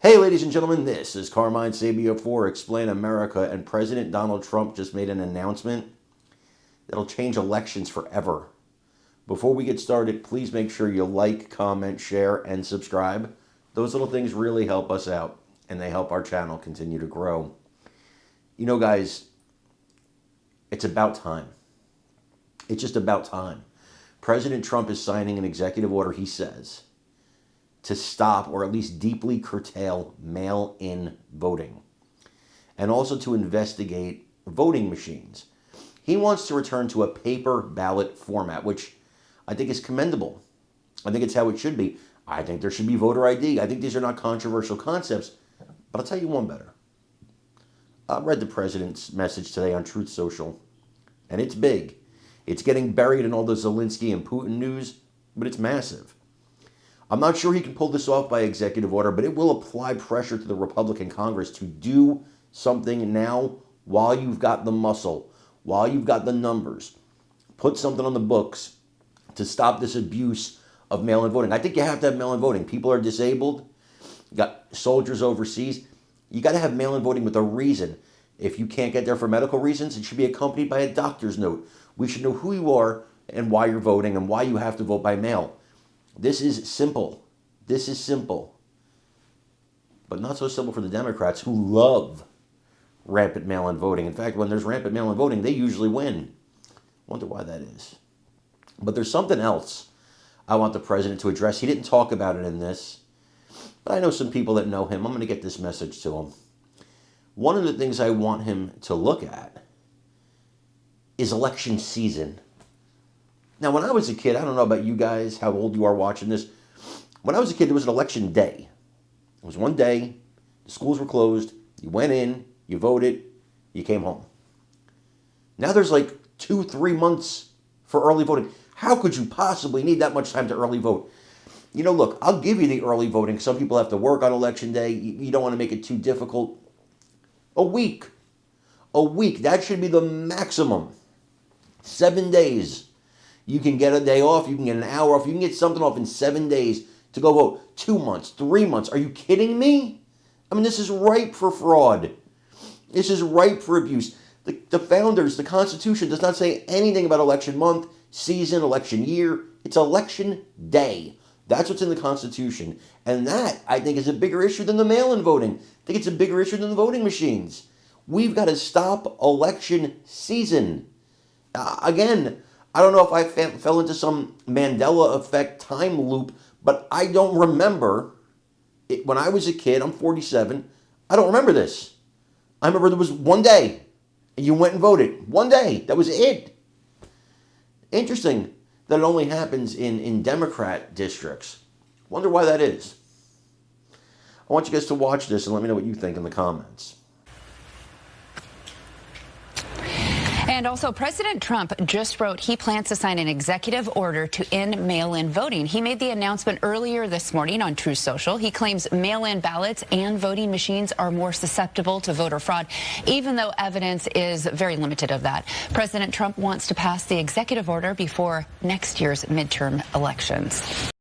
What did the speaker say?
Hey, ladies and gentlemen, this is Carmine Sabio for Explain America, and President Donald Trump just made an announcement that'll change elections forever. Before we get started, please make sure you like, comment, share, and subscribe. Those little things really help us out, and they help our channel continue to grow. You know, guys, it's about time. It's just about time. President Trump is signing an executive order, he says, to stop or at least deeply curtail mail-in voting, and also to investigate voting machines. He wants to return to a paper ballot format, which I think is commendable. I think it's how it should be. I think there should be voter ID. I think these are not controversial concepts, but I'll tell you one better. I read the president's message today on Truth Social, and it's big. It's getting buried in all the Zelensky and Putin news, but it's massive. I'm not sure he can pull this off by executive order, but it will apply pressure to the Republican Congress to do something now while you've got the muscle, while you've got the numbers. Put something on the books to stop this abuse of mail-in voting. I think you have to have mail-in voting. People are disabled. You got soldiers overseas. You got to have mail-in voting with a reason. If you can't get there for medical reasons, it should be accompanied by a doctor's note. We should know who you are and why you're voting and why you have to vote by mail. This is simple. This is simple. But not so simple for the Democrats, who love rampant mail-in voting. In fact, when there's rampant mail-in voting, they usually win. Wonder why that is. But there's something else I want the president to address. He didn't talk about it in this, but I know some people that know him. I'm going to get this message to him. One of the things I want him to look at is election season. Now, when I was a kid, I don't know about you guys, how old you are watching this. When I was a kid, there was an election day. It was one day, the schools were closed, you went in, you voted, you came home. Now there's like 2-3 months for early voting. How could you possibly need that much time to early vote? You know, look, I'll give you the early voting. Some people have to work on election day. You don't want to make it too difficult. A week. A week. That should be the maximum. 7 days. You can get a day off. You can get an hour off. You can get something off in 7 days to go vote. 2 months, 3 months. Are you kidding me? I mean, this is ripe for fraud. This is ripe for abuse. The founders, the Constitution does not say anything about election month, season, election year. It's election day. That's what's in the Constitution. And that, I think, is a bigger issue than the mail-in voting. I think it's a bigger issue than the voting machines. We've got to stop election season. Again, I don't know if I fell into some Mandela effect time loop, but I don't remember it. When I was a kid, I'm 47, I don't remember this. I remember there was one day, and you went and voted. One day, that was it. Interesting that it only happens in Democrat districts. Wonder why that is. I want you guys to watch this and let me know what you think in the comments. And also, President Trump just wrote he plans to sign an executive order to end mail-in voting. He made the announcement earlier this morning on Truth Social. He claims mail-in ballots and voting machines are more susceptible to voter fraud, even though evidence is very limited of that. President Trump wants to pass the executive order before next year's midterm elections.